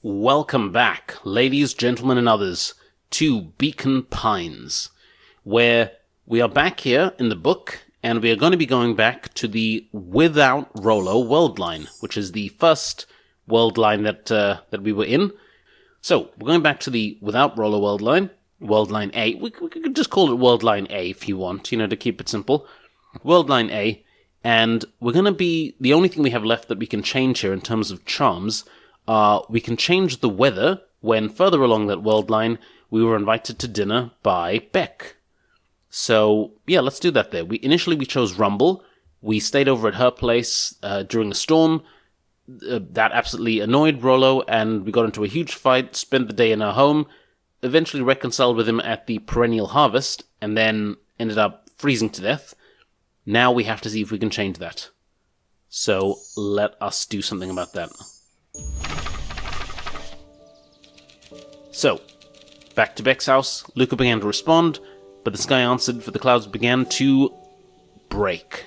Welcome back, ladies, gentlemen, and others, to Beacon Pines, where we are back here in the book, and we are going to be going back to the Without Rolo world line, which is the first world line that we were in. So, we're going back to the Without Rolo world line A. We could just call it World Line A if you want, to keep it simple. World Line A, and we're going to be, the only thing we have left that we can change here in terms of charms, we can change the weather when further along that world line we were invited to dinner by Beck. So, yeah, let's do that there. Initially we chose Rumble. We stayed over at her place during a storm. That absolutely annoyed Rolo, and we got into a huge fight, spent the day in her home, eventually reconciled with him at the perennial harvest, and then ended up freezing to death. Now we have to see if we can change that. So, let us do something about that. So, back to Becks House, Luka began to respond, but the sky answered, for the clouds began to break.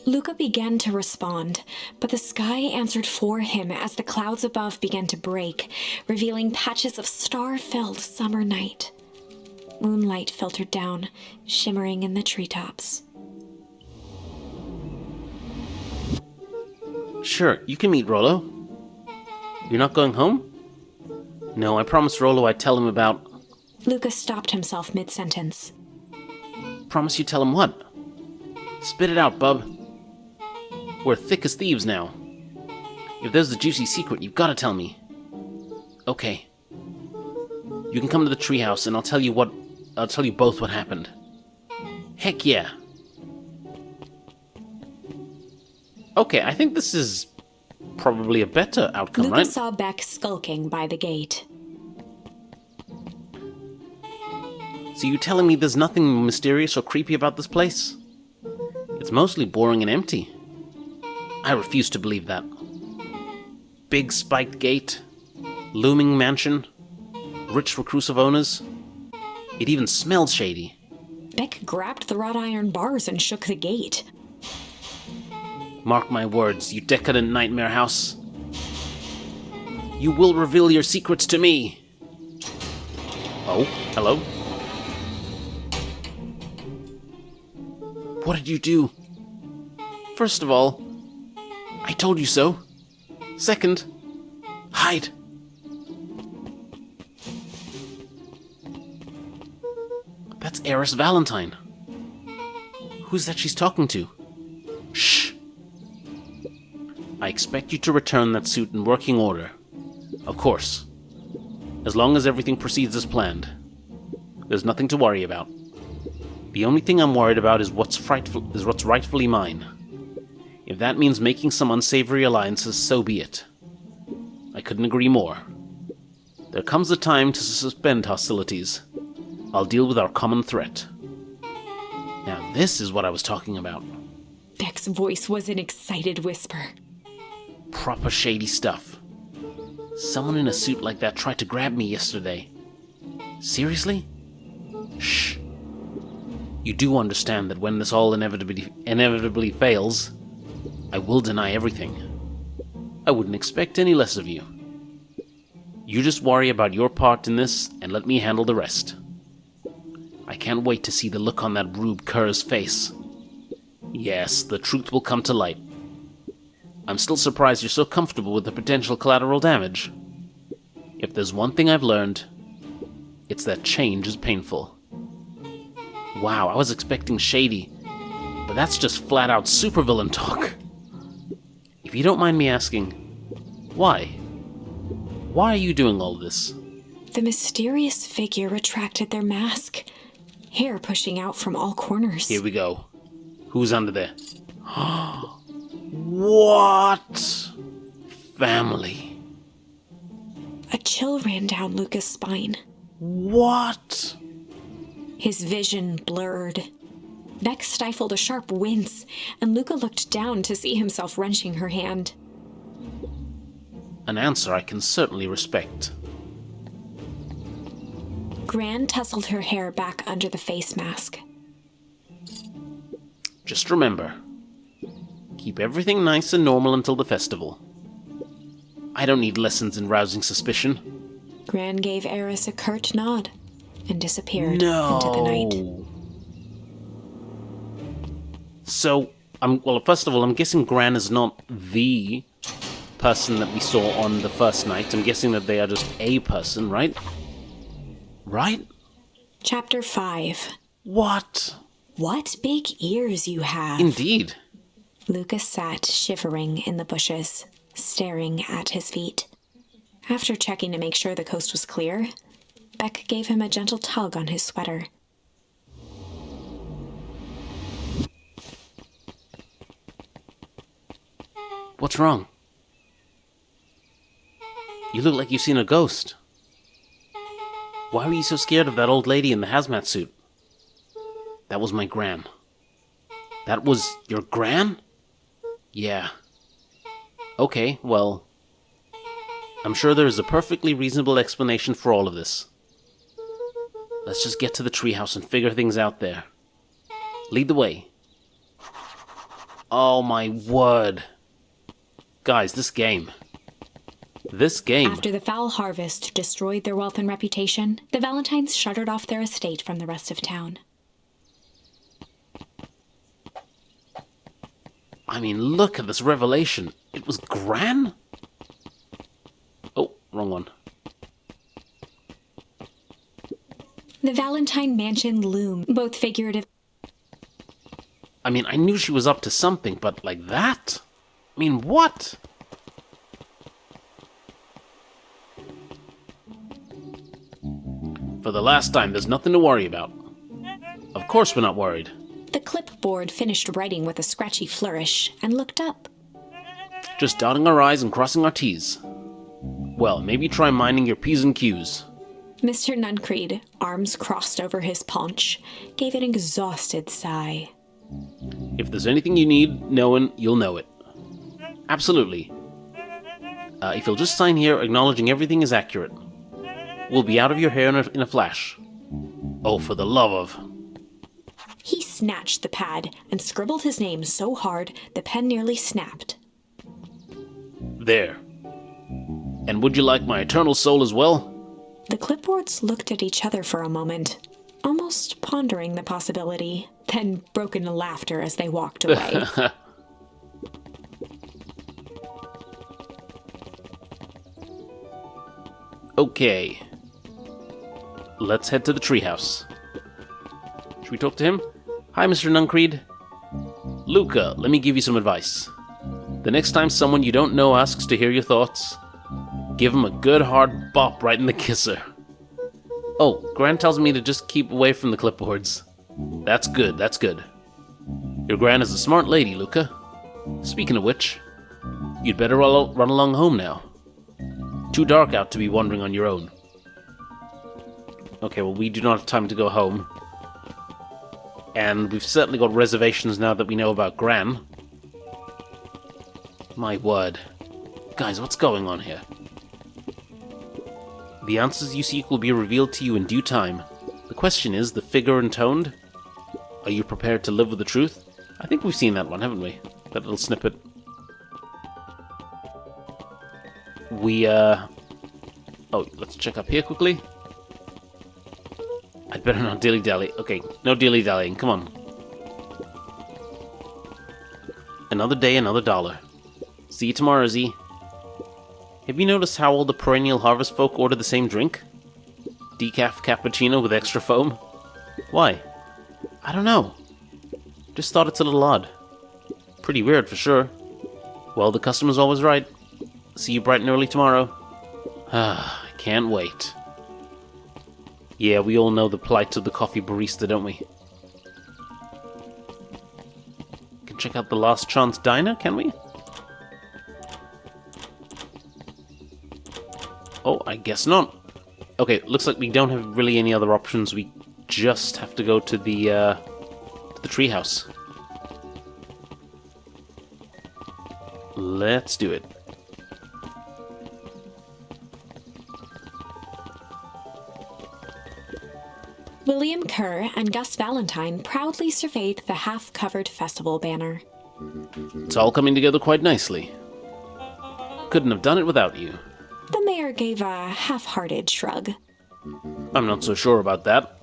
Luka began to respond, but the sky answered for him as the clouds above began to break, revealing patches of star-filled summer night. Moonlight filtered down, shimmering in the treetops. Sure, you can meet Rolo. You're not going home? No, I promised Rolo I'd tell him about... Luka stopped himself mid-sentence. Promise you tell him what? Spit it out, bub. We're thick as thieves now. If there's a juicy secret, you've got to tell me. Okay. You can come to the treehouse and I'll tell you both what happened. Heck yeah. Okay, I think this is probably a better outcome, Luka right? saw Beck skulking by the gate. So you telling me there's nothing mysterious or creepy about this place? It's mostly boring and empty. I refuse to believe that. Big spiked gate, looming mansion, rich reclusive owners. It even smelled shady. Beck grabbed the wrought iron bars and shook the gate. Mark my words, you decadent nightmare house. You will reveal your secrets to me. Oh, hello? What did you do? First of all, I told you so. Second, hide. That's Heiress Valentine. Who's that she's talking to? Shh. I expect you to return that suit in working order. Of course. As long as everything proceeds as planned. There's nothing to worry about. The only thing I'm worried about is what's rightfully mine. If that means making some unsavory alliances, so be it. I couldn't agree more. There comes a time to suspend hostilities. I'll deal with our common threat. Now this is what I was talking about. Beck's voice was an excited whisper. Proper shady stuff. Someone in a suit like that tried to grab me yesterday. Seriously? Shh. You do understand that when this all inevitably fails, I will deny everything. I wouldn't expect any less of you. You just worry about your part in this and let me handle the rest. I can't wait to see the look on that rube cur's face. Yes, the truth will come to light. I'm still surprised you're so comfortable with the potential collateral damage. If there's one thing I've learned, it's that change is painful. Wow, I was expecting shady, but that's just flat-out supervillain talk. If you don't mind me asking, why? Why are you doing all this? The mysterious figure retracted their mask, hair pushing out from all corners. Here we go. Who's under there? What? Family. A chill ran down Luca's spine. What? His vision blurred. Beck stifled a sharp wince, and Luca looked down to see himself wrenching her hand. An answer I can certainly respect. Gran tousled her hair back under the face mask. Just remember, keep everything nice and normal until the festival. I don't need lessons in rousing suspicion. Gran gave Eris a curt nod and disappeared into the night. So, well, first of all, I'm guessing Gran is not the person that we saw on the first night. I'm guessing that they are just a person, right? Right? Chapter 5. What? What big ears you have. Indeed. Luca sat shivering in the bushes, staring at his feet. After checking to make sure the coast was clear, Beck gave him a gentle tug on his sweater. What's wrong? You look like you've seen a ghost. Why were you so scared of that old lady in the hazmat suit? That was my Gran. That was your Gran? Yeah. Okay, well, I'm sure there is a perfectly reasonable explanation for all of this. Let's just get to the treehouse and figure things out there. Lead the way. Oh my word. Guys, this game. After the foul harvest destroyed their wealth and reputation, the Valentines shuttered off their estate from the rest of town. I mean, look at this revelation. It was Gran? Oh, wrong one. The Valentine Mansion loomed, both figurative. I mean, I knew she was up to something, but like that? I mean, what? For the last time, there's nothing to worry about. Of course we're not worried. The clipboard finished writing with a scratchy flourish and looked up. Just dotting our I's and crossing our T's. Well, maybe try minding your P's and Q's. Mr. Nuncreed, arms crossed over his paunch, gave an exhausted sigh. If there's anything you need knowing, you'll know it. Absolutely. If you'll just sign here acknowledging everything is accurate. We'll be out of your hair in a flash. Oh, for the love of... He snatched the pad and scribbled his name so hard the pen nearly snapped. There. And would you like my eternal soul as well? The clipboards looked at each other for a moment, almost pondering the possibility, then broke into laughter as they walked away. Okay. Let's head to the treehouse. Should we talk to him? Hi, Mr. Nuncreed. Luca, let me give you some advice. The next time someone you don't know asks to hear your thoughts, give him a good hard bop right in the kisser. Oh, Gran tells me to just keep away from the clipboards. That's good, that's good. Your Gran is a smart lady, Luca. Speaking of which, you'd better run along home now. Too dark out to be wandering on your own. Okay, well, we do not have time to go home. And we've certainly got reservations now that we know about Gran. My word. Guys, what's going on here? The answers you seek will be revealed to you in due time. The question is, the figure intoned? Are you prepared to live with the truth? I think we've seen that one, haven't we? That little snippet. Oh, let's check up here quickly. I'd better not dilly-dally. Okay, no dilly-dallying, come on. Another day, another dollar. See you tomorrow, Z. Have you noticed how all the perennial harvest folk order the same drink? Decaf cappuccino with extra foam? Why? I don't know. Just thought it's a little odd. Pretty weird for sure. Well, the customer's always right. See you bright and early tomorrow. Ah, I can't wait. Yeah, we all know the plight of the coffee barista, don't we? Can check out the Last Chance Diner, can we? Oh, I guess not. Okay, looks like we don't have really any other options. We just have to go to the treehouse. Let's do it. William Kerr and Gus Valentine proudly surveyed the half-covered festival banner. It's all coming together quite nicely. Couldn't have done it without you. The mayor gave a half-hearted shrug. I'm not so sure about that.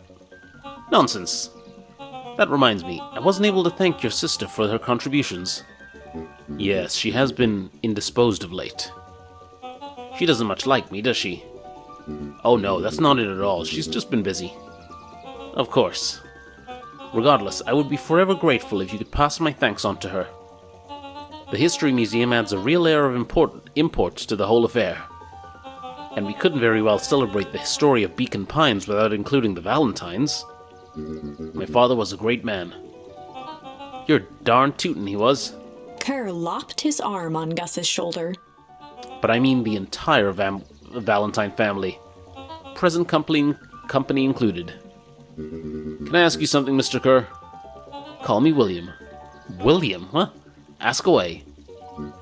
Nonsense. That reminds me, I wasn't able to thank your sister for her contributions. Yes, she has been indisposed of late. She doesn't much like me, does she? Oh no, that's not it at all. She's just been busy. Of course. Regardless, I would be forever grateful if you could pass my thanks on to her. The History Museum adds a real air of import to the whole affair. And we couldn't very well celebrate the story of Beacon Pines without including the Valentines. My father was a great man. You're darn tootin' he was. Kerr lopped his arm on Gus's shoulder. But I mean the entire Valentine family. Present company included. Can I ask you something, Mr. Kerr? Call me William. William, huh? Ask away.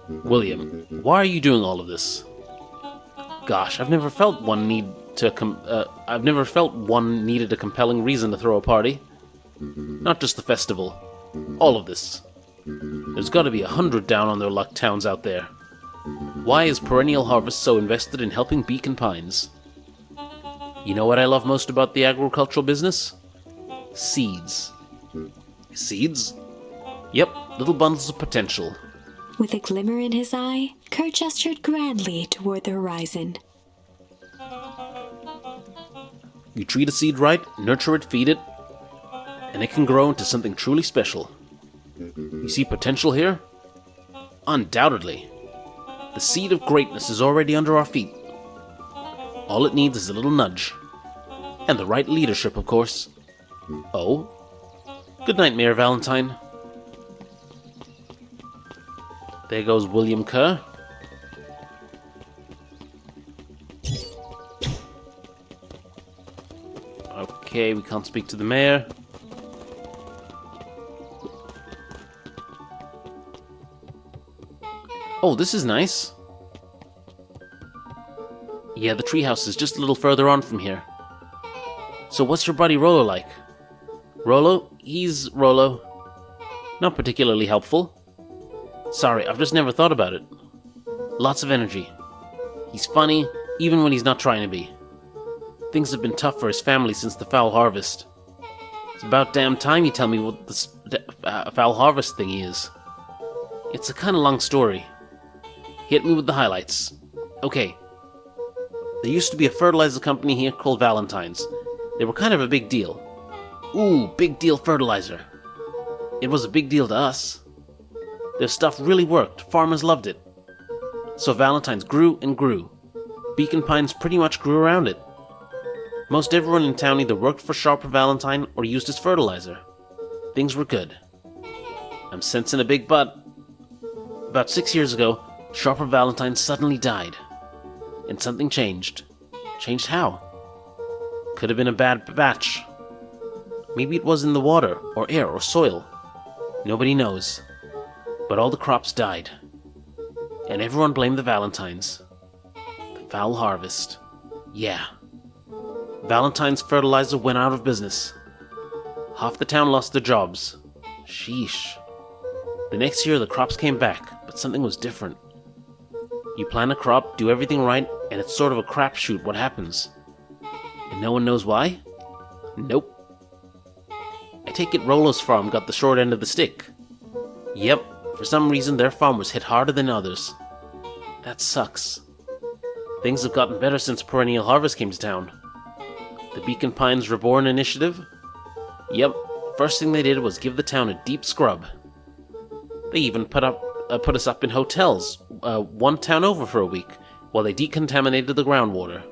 William, why are you doing all of this? Gosh, I've never felt one needed a compelling reason to throw a party. Not just the festival. All of this. There's got to be 100 down on their luck towns out there. Why is Perennial Harvest so invested in helping Beacon Pines? You know what I love most about the agricultural business? Seeds. Seeds? Yep, little bundles of potential. With a glimmer in his eye, Kerr gestured grandly toward the horizon. You treat a seed right, nurture it, feed it, and it can grow into something truly special. You see potential here? Undoubtedly. The seed of greatness is already under our feet. All it needs is a little nudge. And the right leadership, of course. Oh? Good night, Mayor Valentine. There goes William Kerr. Okay, we can't speak to the mayor. Oh, this is nice. Yeah, the treehouse is just a little further on from here. So what's your buddy Rolo like? Rolo? He's Rolo. Not particularly helpful. Sorry, I've just never thought about it. Lots of energy. He's funny, even when he's not trying to be. Things have been tough for his family since the foul harvest. It's about damn time you tell me what this foul harvest thing is. It's a kind of long story. Hit me with the highlights. Okay. There used to be a fertilizer company here called Valentines. They were kind of a big deal. Ooh, big deal fertilizer. It was a big deal to us. Their stuff really worked. Farmers loved it. So Valentines grew and grew. Beacon Pines pretty much grew around it. Most everyone in town either worked for Sharper Valentine or used his fertilizer. Things were good. I'm sensing a big but. About 6 years ago, Sharper Valentine suddenly died. And something changed. Changed how? Could have been a bad batch. Maybe it was in the water, or air, or soil. Nobody knows. But all the crops died. And everyone blamed the Valentines. The foul harvest. Yeah. Valentine's fertilizer went out of business. Half the town lost their jobs. Sheesh. The next year the crops came back, but something was different. You plant a crop, do everything right, and it's sort of a crapshoot what happens. And no one knows why? Nope. I take it Rolo's farm got the short end of the stick. Yep, for some reason their farm was hit harder than others. That sucks. Things have gotten better since Perennial Harvest came to town. The Beacon Pines Reborn initiative? Yep, first thing they did was give the town a deep scrub. They even put us up in hotels, one town over for a week, while they decontaminated the groundwater.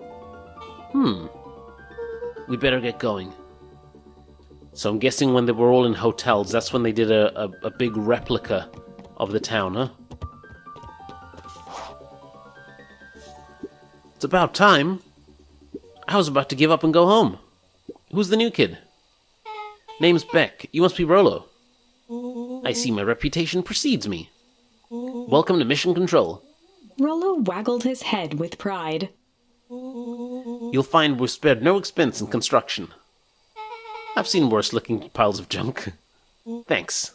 We better get going. So I'm guessing when they were all in hotels, that's when they did a big replica of the town, huh? It's about time. I was about to give up and go home. Who's the new kid? Name's Beck. You must be Rolo. I see my reputation precedes me. Welcome to Mission Control. Rolo waggled his head with pride. You'll find we've spared no expense in construction. I've seen worse-looking piles of junk. Thanks.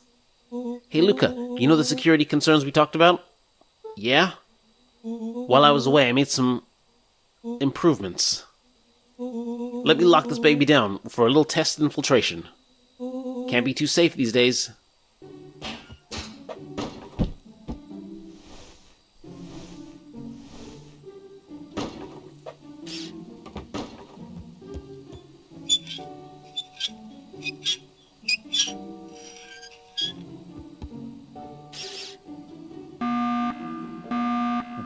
Hey, Luca, you know the security concerns we talked about? Yeah? While I was away, I made some improvements. Let me lock this baby down for a little test infiltration. Can't be too safe these days.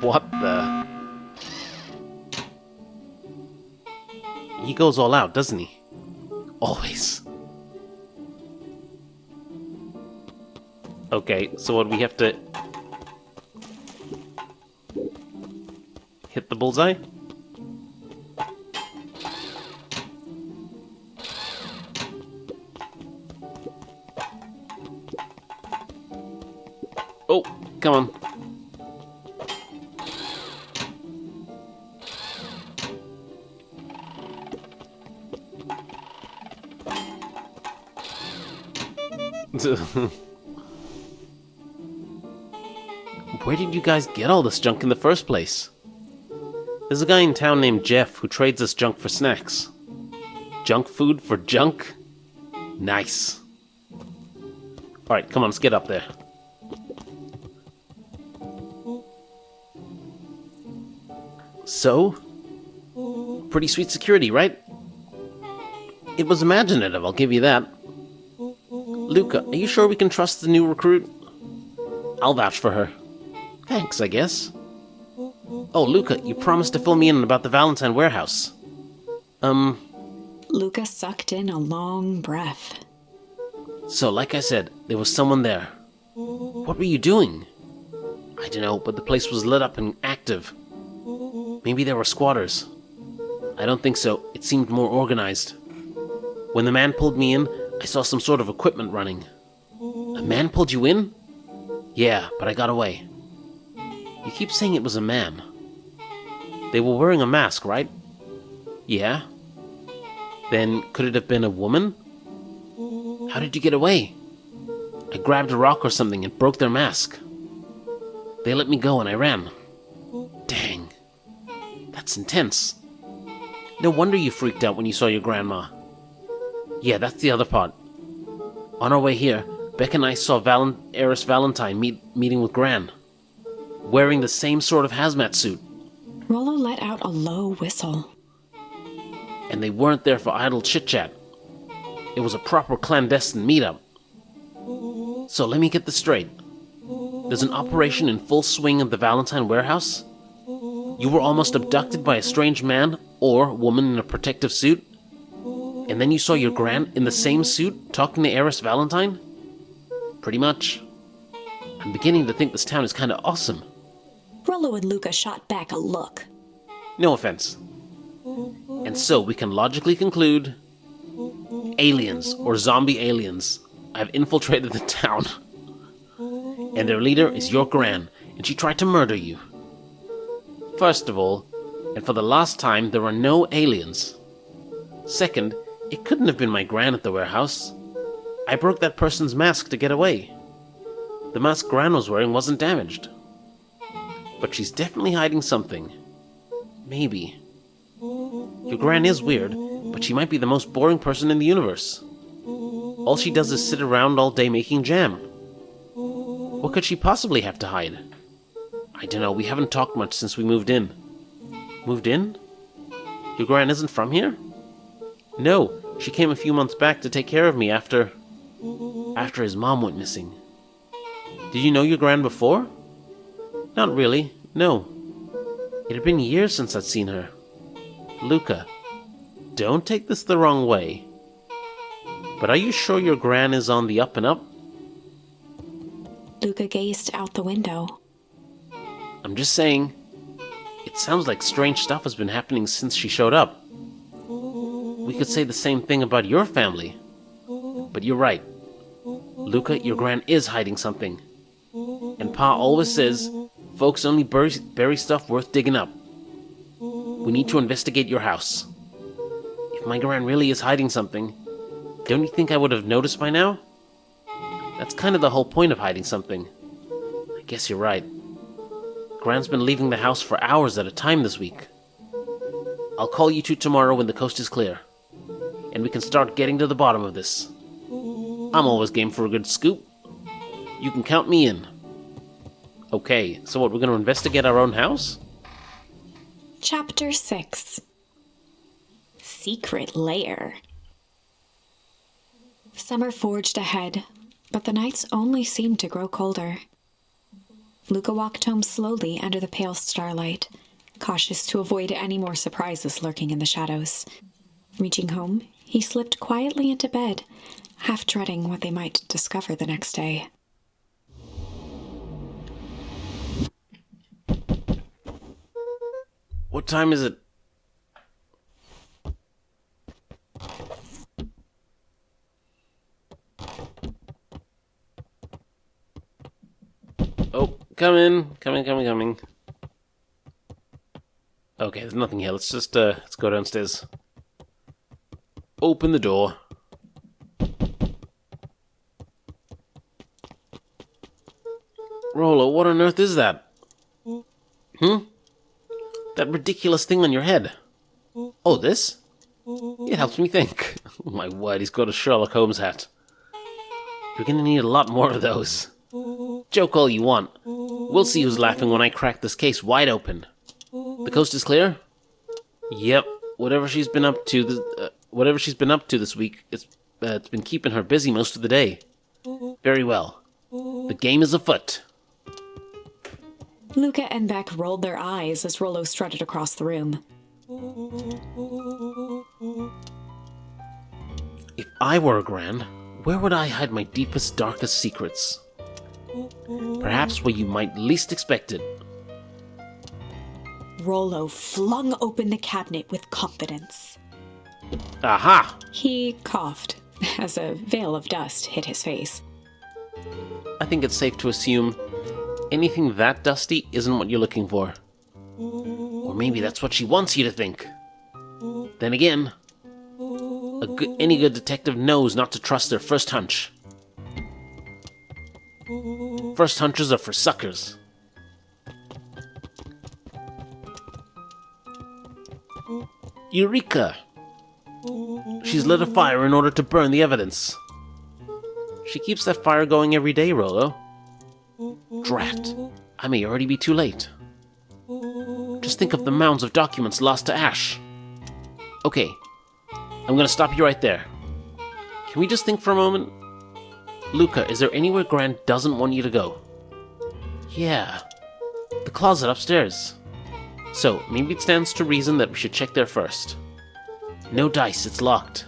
What the? He goes all out, doesn't he? Always. Okay, so what, we have to hit the bullseye? Oh, come on. Where did you guys get all this junk in the first place? There's a guy in town named Jeff who trades us junk for snacks. Junk food for junk? Nice. Alright, come on, let's get up there. So? Pretty sweet security, right? It was imaginative, I'll give you that. Luca, are you sure we can trust the new recruit? I'll vouch for her. Thanks, I guess. Oh, Luca, you promised to fill me in about the Valentine warehouse. Luca sucked in a long breath. So, like I said, there was someone there. What were you doing? I don't know, but the place was lit up and active. Maybe there were squatters. I don't think so. It seemed more organized. When the man pulled me in, I saw some sort of equipment running. A man pulled you in? Yeah, but I got away. You keep saying it was a man. They were wearing a mask, right? Yeah. Then could it have been a woman? How did you get away? I grabbed a rock or something and broke their mask. They let me go and I ran. Dang. That's intense. No wonder you freaked out when you saw your grandma. Yeah, that's the other part. On our way here, Beck and I saw Heiress Valentine meeting with Gran, wearing the same sort of hazmat suit. Rolo let out a low whistle. And they weren't there for idle chit-chat. It was a proper clandestine meetup. So let me get this straight. There's an operation in full swing at the Valentine warehouse? You were almost abducted by a strange man or woman in a protective suit? And then you saw your Gran in the same suit talking to Heiress Valentine? Pretty much. I'm beginning to think this town is kind of awesome. Rolo and Luca shot back a look. No offense. And so we can logically conclude aliens or zombie aliens have infiltrated the town. And their leader is your Gran, and she tried to murder you. First of all, and for the last time, there are no aliens. Second, it couldn't have been my Gran at the warehouse. I broke that person's mask to get away. The mask Gran was wearing wasn't damaged. But she's definitely hiding something. Maybe. Your Gran is weird, but she might be the most boring person in the universe. All she does is sit around all day making jam. What could she possibly have to hide? I don't know, we haven't talked much since we moved in. Moved in? Your Gran isn't from here? No, she came a few months back to take care of me after his mom went missing. Did you know your Gran before? Not really, no. It had been years since I'd seen her. Luca, don't take this the wrong way. But are you sure your Gran is on the up and up? Luca gazed out the window. I'm just saying, it sounds like strange stuff has been happening since she showed up. We could say the same thing about your family. But you're right. Luca, your Gran is hiding something. And Pa always says, folks only bury stuff worth digging up. We need to investigate your house. If my Gran really is hiding something, don't you think I would have noticed by now? That's kind of the whole point of hiding something. I guess you're right. Gran's been leaving the house for hours at a time this week. I'll call you two tomorrow when the coast is clear, and we can start getting to the bottom of this. I'm always game for a good scoop. You can count me in. Okay, so what, we're going to investigate our own house? Chapter 6. Secret Lair. Summer forged ahead, but the nights only seemed to grow colder. Luca walked home slowly under the pale starlight, cautious to avoid any more surprises lurking in the shadows. Reaching home, he slipped quietly into bed, half dreading what they might discover the next day. What time is it? Oh, coming. Okay, there's nothing here. Let's just, let's go downstairs. Open the door. Rolo, what on earth is that? That ridiculous thing on your head. Oh, this? It helps me think. Oh my word, he's got a Sherlock Holmes hat. You're gonna need a lot more of those. Joke all you want. We'll see who's laughing when I crack this case wide open. The coast is clear? Yep. Whatever she's been up to this week, it's been keeping her busy most of the day. Very well. The game is afoot. Luca and Beck rolled their eyes as Rolo strutted across the room. If I were a Gran, where would I hide my deepest, darkest secrets? Perhaps where you might least expect it. Rolo flung open the cabinet with confidence. Aha! He coughed as a veil of dust hit his face. I think it's safe to assume anything that dusty isn't what you're looking for. Or maybe that's what she wants you to think. Then again, any good detective knows not to trust their first hunch. First hunches are for suckers. Eureka! She's lit a fire in order to burn the evidence. She keeps that fire going every day, Rolo. Drat, I may already be too late. Just think of the mounds of documents lost to ash. Okay, I'm gonna stop you right there. Can we just think for a moment? Luca, is there anywhere Gran doesn't want you to go? Yeah, the closet upstairs. So, maybe it stands to reason that we should check there first. No dice, it's locked.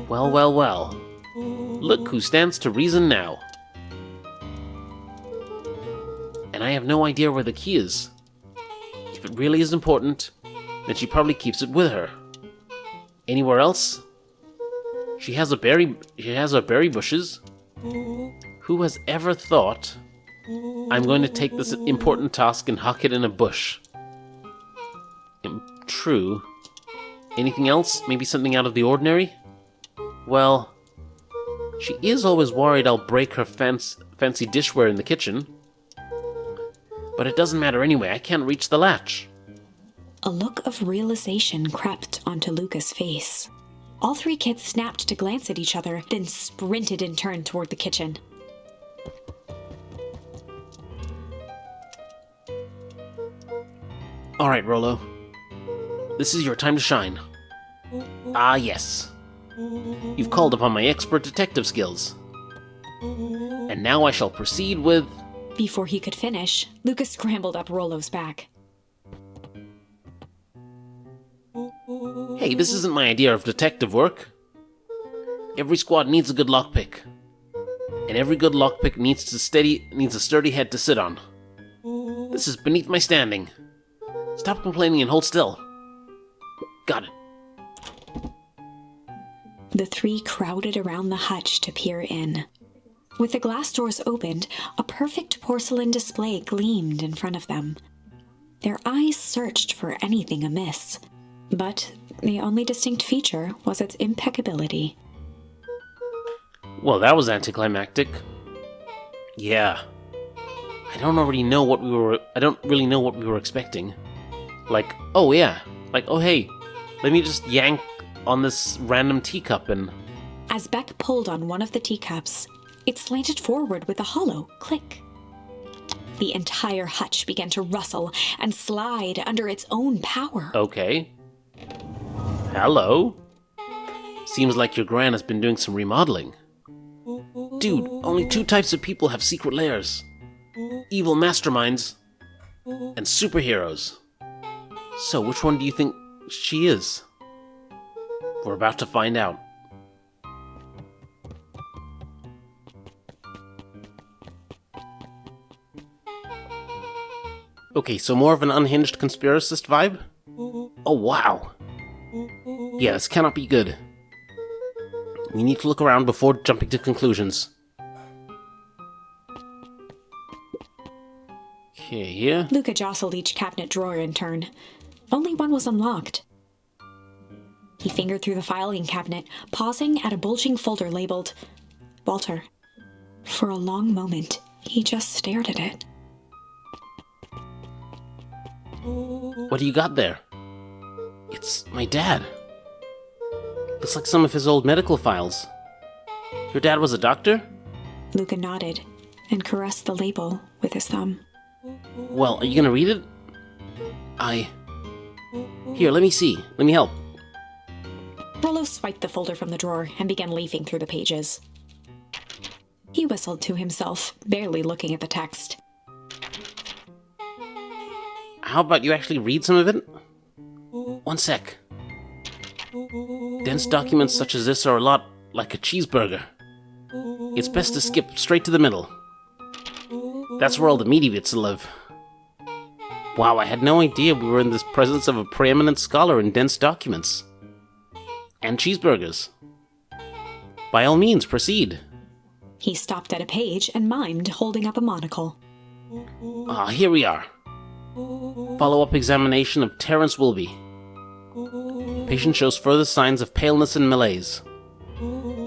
Well. Look who stands to reason now. And I have no idea where the key is. If it really is important, then she probably keeps it with her. Anywhere else? She has her berry bushes. Who has ever thought, I'm going to take this important task and huck it in a bush? True. Anything else? Maybe something out of the ordinary? Well, she is always worried I'll break her fancy dishware in the kitchen. But it doesn't matter anyway, I can't reach the latch. A look of realization crept onto Luca's face. All three kids snapped to glance at each other, then sprinted in turn toward the kitchen. All right, Rolo. This is your time to shine. Ah, yes. You've called upon my expert detective skills. And now I shall proceed with... Before he could finish, Luca scrambled up Rolo's back. Hey, this isn't my idea of detective work. Every squad needs a good lockpick. And every good lockpick needs a sturdy head to sit on. This is beneath my standing. Stop complaining and hold still. Got it. The three crowded around the hutch to peer in. With the glass doors opened, a perfect porcelain display gleamed in front of them. Their eyes searched for anything amiss, but the only distinct feature was its impeccability. Well, that was anticlimactic. Yeah. I I don't really know what we were expecting. Like, oh yeah. Like, oh hey, let me just yank on this random teacup and... As Beck pulled on one of the teacups, it slanted forward with a hollow click. The entire hutch began to rustle and slide under its own power. Okay. Hello? Seems like your gran has been doing some remodeling. Dude, only 2 types of people have secret lairs. Evil masterminds and superheroes. So which one do you think she is? We're about to find out. Okay, so more of an unhinged conspiracist vibe? Oh, wow. Yeah, this cannot be good. We need to look around before jumping to conclusions. Okay, here. Luca jostled each cabinet drawer in turn. Only one was unlocked. He fingered through the filing cabinet, pausing at a bulging folder labeled Walter. For a long moment, he just stared at it. What do you got there? It's my dad. Looks like some of his old medical files. Your dad was a doctor? Luca nodded and caressed the label with his thumb. Well, are you gonna read it? Here, let me see. Let me help. Rolo swiped the folder from the drawer and began leafing through the pages. He whistled to himself, barely looking at the text. How about you actually read some of it? One sec. Dense documents such as this are a lot like a cheeseburger. It's best to skip straight to the middle. That's where all the meaty bits live. Wow, I had no idea we were in the presence of a preeminent scholar in dense documents. And cheeseburgers. By all means, proceed. He stopped at a page and mimed, holding up a monocle. Here we are. Follow-up examination of Terence Wilby. Patient shows further signs of paleness and malaise.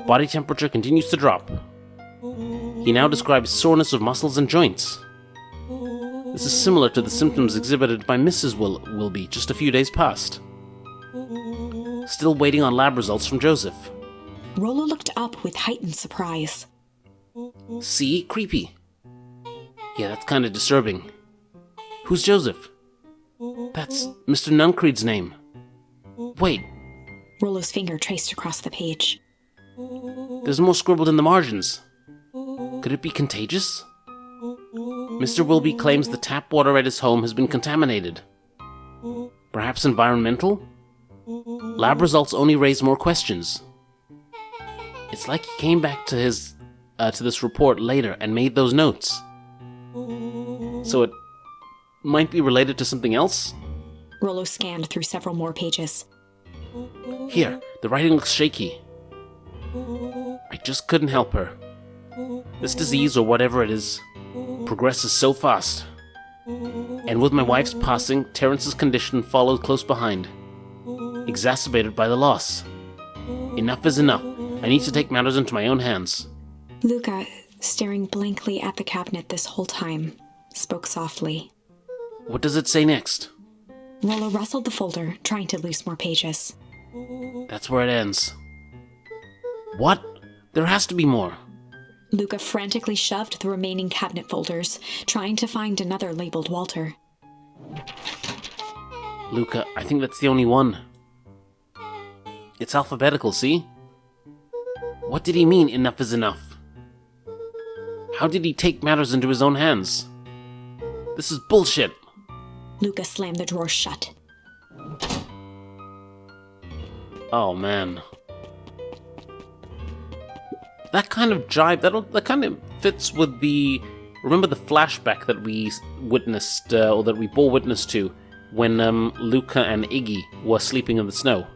Body temperature continues to drop. He now describes soreness of muscles and joints. This is similar to the symptoms exhibited by Mrs. Wilby just a few days past. Still waiting on lab results from Joseph. Rolo looked up with heightened surprise. See? Creepy. Yeah, that's kind of disturbing. Who's Joseph? That's Mr. Nuncreed's name. Wait. Rolo's finger traced across the page. There's more scribbled in the margins. Could it be contagious? Mr. Wilby claims the tap water at his home has been contaminated. Perhaps environmental? Lab results only raise more questions. It's like he came back to this report later and made those notes. So it might be related to something else? Rolo scanned through several more pages. Here, the writing looks shaky. I just couldn't help her. This disease, or whatever it is, progresses so fast. And with my wife's passing, Terrence's condition followed close behind, exacerbated by the loss. Enough is enough. I need to take matters into my own hands. Luca, staring blankly at the cabinet this whole time, spoke softly. What does it say next? Rolo rustled the folder, trying to loose more pages. That's where it ends. What? There has to be more. Luca frantically shoved the remaining cabinet folders, trying to find another labeled Walter. Luca, I think that's the only one. It's alphabetical, see? What did he mean, enough is enough? How did he take matters into his own hands? This is bullshit. Luca slammed the drawer shut. Oh, man. That kind of jive, that kind of fits with the... Remember the flashback that we witnessed, or that we bore witness to, when Luca and Iggy were sleeping in the snow.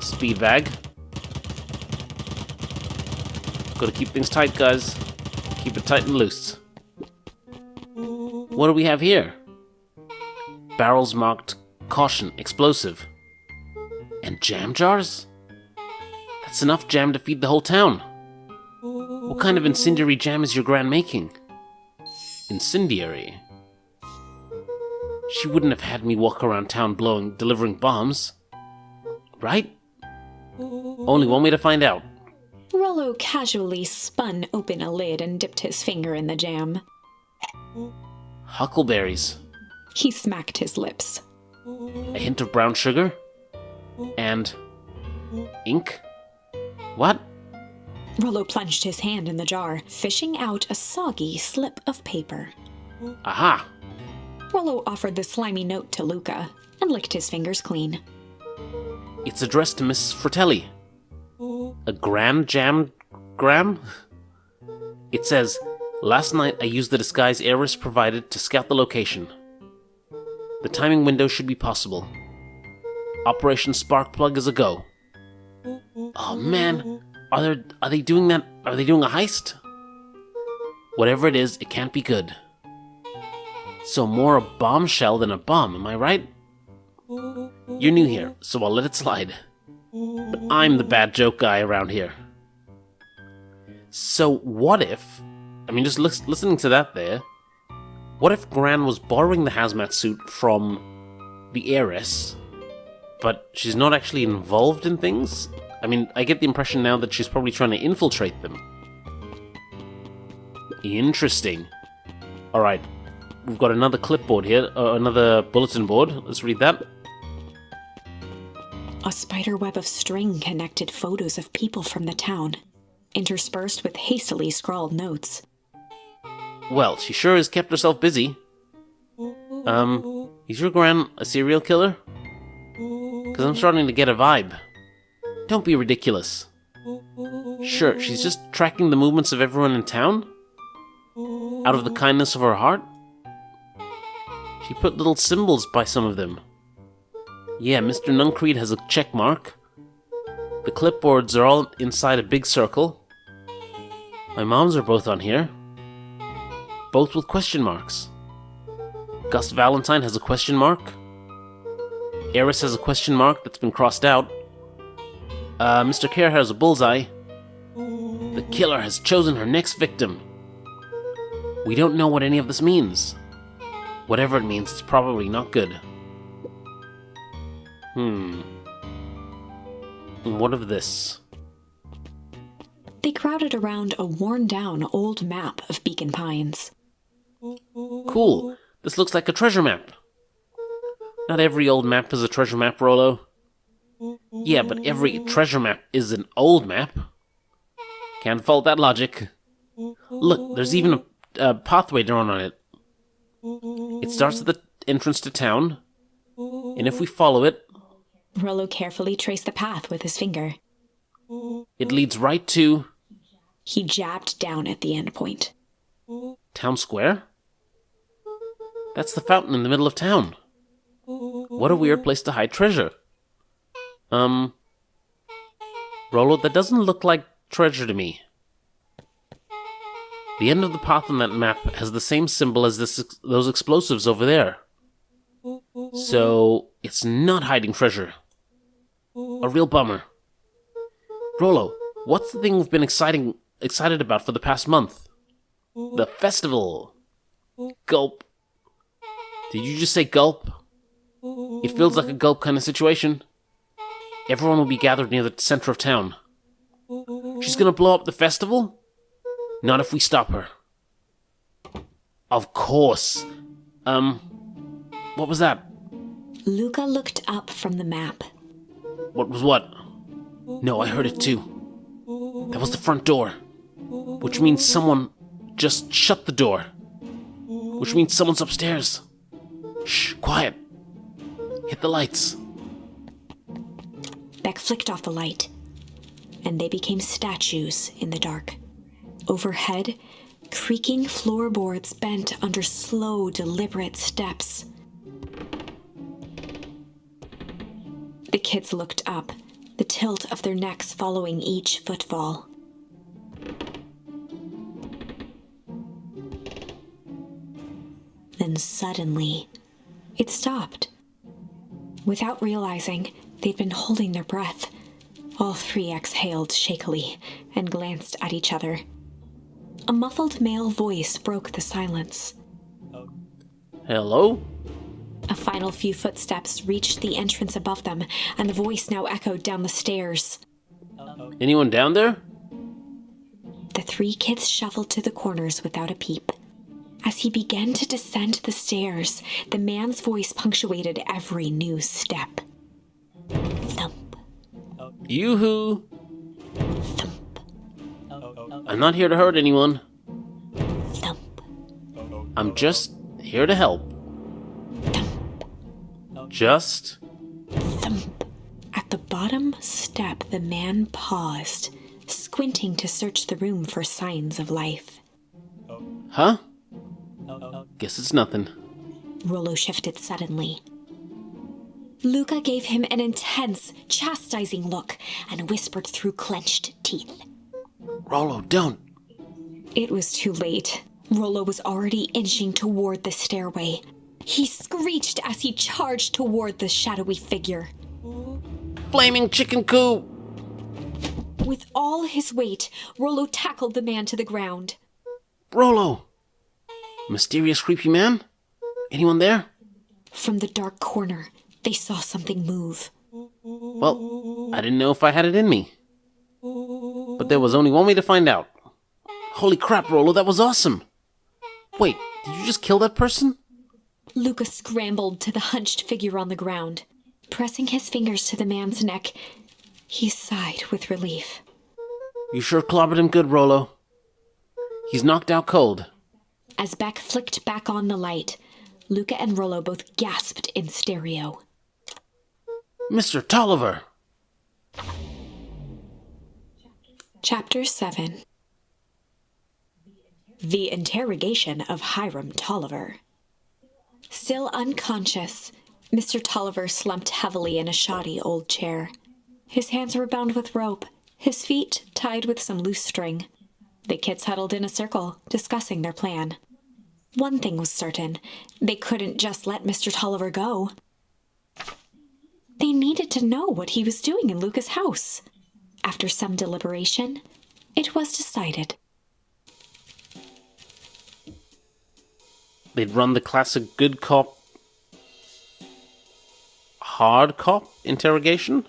Speed bag. Gotta keep things tight, guys. Keep it tight and loose. What do we have here? Barrels marked caution, explosive. And jam jars? That's enough jam to feed the whole town. What kind of incendiary jam is your gran making? Incendiary? She wouldn't have had me walk around town delivering bombs. Right? Only one way to find out. Rolo casually spun open a lid and dipped his finger in the jam. Huckleberries. He smacked his lips. A hint of brown sugar? And ink? What? Rolo plunged his hand in the jar, fishing out a soggy slip of paper. Aha! Rolo offered the slimy note to Luca and licked his fingers clean. It's addressed to Mrs. Fratelli. A grand jam gram? It says, last night I used the disguise Eris provided to scout the location. The timing window should be possible. Operation Sparkplug is a go. Oh man, are they doing that? Are they doing a heist? Whatever it is, it can't be good. So more a bombshell than a bomb, am I right? You're new here, so I'll let it slide. But I'm the bad joke guy around here. So what if, just listening to that there, what if Gran was borrowing the hazmat suit from the heiress, but she's not actually involved in things? I get the impression now that she's probably trying to infiltrate them. Interesting. Alright, we've got another clipboard here, another bulletin board. Let's read that. A spider web of string connected photos of people from the town, interspersed with hastily scrawled notes. Well, she sure has kept herself busy. Is your gran a serial killer? Because I'm starting to get a vibe. Don't be ridiculous. Sure, she's just tracking the movements of everyone in town? Out of the kindness of her heart? She put little symbols by some of them. Yeah, Mr. Nuncreed has a check mark. The clipboards are all inside a big circle. My mom's are both on here. Both with question marks. Gus Valentine has a question mark. Eris has a question mark that's been crossed out. Mr. Kerr has a bullseye. The killer has chosen her next victim. We don't know what any of this means. Whatever it means, it's probably not good. And what of this? They crowded around a worn-down old map of Beacon Pines. Cool. This looks like a treasure map. Not every old map is a treasure map, Rolo. Yeah, but every treasure map is an old map. Can't fault that logic. Look, there's even a pathway drawn on it. It starts at the entrance to town, and if we follow it... Rolo carefully traced the path with his finger. It leads right to... He jabbed down at the end point. Town Square? That's the fountain in the middle of town. What a weird place to hide treasure. Rolo, that doesn't look like treasure to me. The end of the path on that map has the same symbol as those explosives over there. So, it's not hiding treasure. A real bummer. Rolo, what's the thing we've been excited about for the past month? The festival. Gulp. Did you just say gulp? It feels like a gulp kind of situation. Everyone will be gathered near the center of town. She's gonna blow up the festival? Not if we stop her. Of course. What was that? Luca looked up from the map. What was what? No, I heard it too. That was the front door. Which means someone just shut the door. Which means someone's upstairs. Shh, quiet. Hit the lights. Beck flicked off the light, and they became statues in the dark. Overhead, creaking floorboards bent under slow, deliberate steps. The kids looked up, the tilt of their necks following each footfall. Then suddenly, it stopped. Without realizing, they'd been holding their breath. All three exhaled shakily and glanced at each other. A muffled male voice broke the silence. Hello? A final few footsteps reached the entrance above them, and the voice now echoed down the stairs. Anyone down there? The three kids shuffled to the corners without a peep. As he began to descend the stairs, the man's voice punctuated every new step. Thump. Yoo-hoo! Thump. I'm not here to hurt anyone. Thump. I'm just here to help. Thump. Just... Thump. At the bottom step, the man paused, squinting to search the room for signs of life. Huh? Guess it's nothing. Rolo shifted suddenly. Luca gave him an intense, chastising look and whispered through clenched teeth. Rolo, don't. It was too late. Rolo was already inching toward the stairway. He screeched as he charged toward the shadowy figure. Flaming chicken coop! With all his weight, Rolo tackled the man to the ground. Rolo! Mysterious creepy man? Anyone there? From the dark corner, they saw something move. Well, I didn't know if I had it in me. But there was only one way to find out. Holy crap, Rolo, that was awesome! Wait, did you just kill that person? Luca scrambled to the hunched figure on the ground. Pressing his fingers to the man's neck, he sighed with relief. You sure clobbered him good, Rolo. He's knocked out cold. As Beck flicked back on the light, Luca and Rolo both gasped in stereo. Mr. Tolliver! Chapter 7. The Interrogation of Hiram Tolliver. Still unconscious, Mr. Tolliver slumped heavily in a shoddy old chair. His hands were bound with rope, his feet tied with some loose string. The kids huddled in a circle, discussing their plan. One thing was certain, they couldn't just let Mr. Tolliver go. They needed to know what he was doing in Luca's house. After some deliberation, it was decided. They'd run the classic good cop, hard cop interrogation?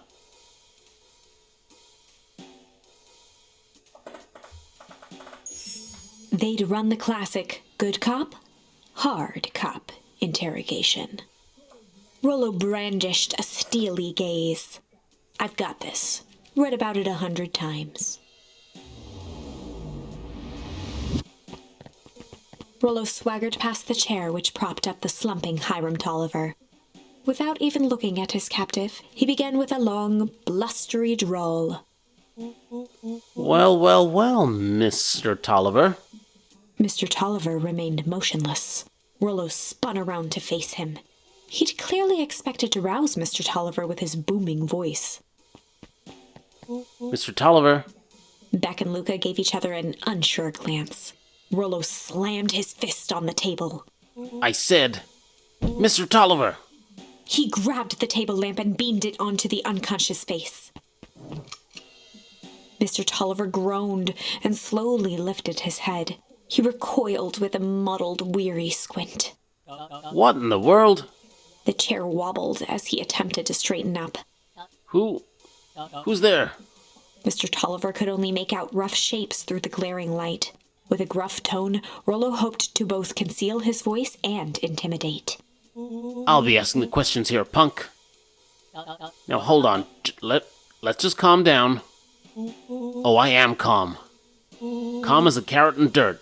They'd run the classic good cop, hard cop interrogation. Rolo brandished a steely gaze. I've got this. Read about it 100 times. Rolo swaggered past the chair which propped up the slumping Hiram Tolliver. Without even looking at his captive, he began with a long, blustery drawl. Well, well, well, Mr. Tolliver. Mr. Tolliver remained motionless. Rolo spun around to face him. He'd clearly expected to rouse Mr. Tolliver with his booming voice. Mr. Tolliver. Beck and Luca gave each other an unsure glance. Rolo slammed his fist on the table. I said, Mr. Tolliver. He grabbed the table lamp and beamed it onto the unconscious face. Mr. Tolliver groaned and slowly lifted his head. He recoiled with a muddled, weary squint. What in the world? The chair wobbled as he attempted to straighten up. Who's there? Mr. Tolliver could only make out rough shapes through the glaring light. With a gruff tone, Rolo hoped to both conceal his voice and intimidate. I'll be asking the questions here, punk. Now hold on. Let's just calm down. Oh, I am calm. Calm as a carrot in dirt.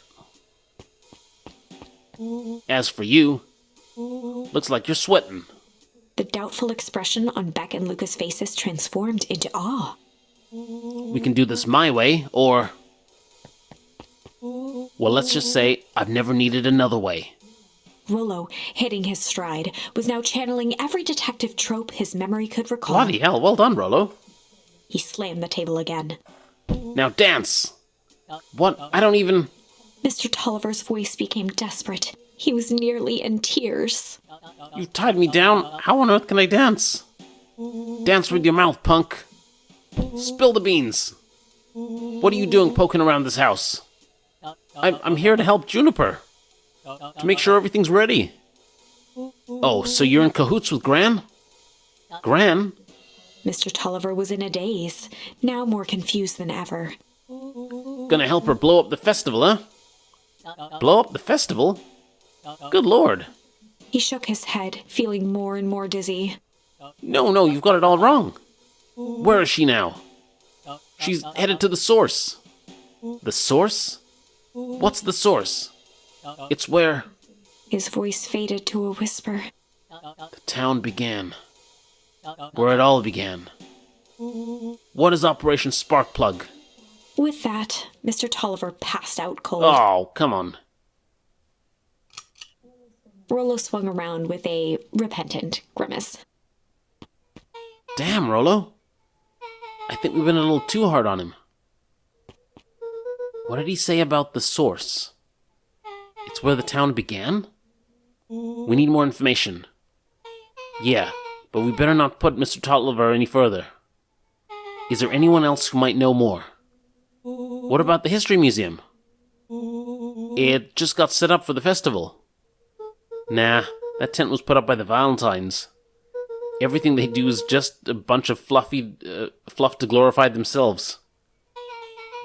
As for you, looks like you're sweating. The doubtful expression on Beck and Luca's faces transformed into awe. We can do this my way, or... Well, let's just say I've never needed another way. Rolo, hitting his stride, was now channeling every detective trope his memory could recall. Bloody hell, well done, Rolo. He slammed the table again. Now dance! What? I don't even... Mr. Tolliver's voice became desperate. He was nearly in tears. You tied me down. How on earth can I dance? Dance with your mouth, punk. Spill the beans. What are you doing poking around this house? I'm here to help Juniper. To make sure everything's ready. Oh, so you're in cahoots with Gran? Gran? Mr. Tolliver was in a daze, now more confused than ever. Gonna help her blow up the festival, huh? Blow up the festival? Good lord. He shook his head, feeling more and more dizzy. No, you've got it all wrong. Where is she now? She's headed to the source. The source? What's the source? It's where His voice faded to a whisper. the town began. Where it all began. What is Operation Sparkplug? With that, Mr. Tolliver passed out cold. Oh, come on. Rolo swung around with a repentant grimace. Damn, Rolo. I think we've been a little too hard on him. What did he say about the source? It's where the town began? We need more information. Yeah, but we better not put Mr. Tolliver any further. Is there anyone else who might know more? What about the History Museum? It just got set up for the festival. Nah, that tent was put up by the Valentines. Everything they do is just a bunch of fluff to glorify themselves.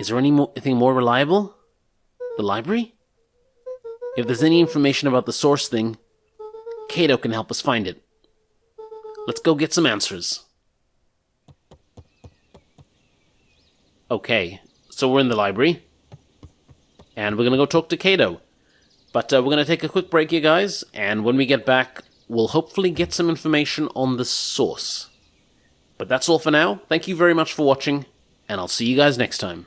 Is there anything more reliable? The library? If there's any information about the source thing, Cato can help us find it. Let's go get some answers. Okay, so we're in the library. And we're going to go talk to Cato. But we're going to take a quick break here, guys. And when we get back, we'll hopefully get some information on the source. But that's all for now. Thank you very much for watching. And I'll see you guys next time.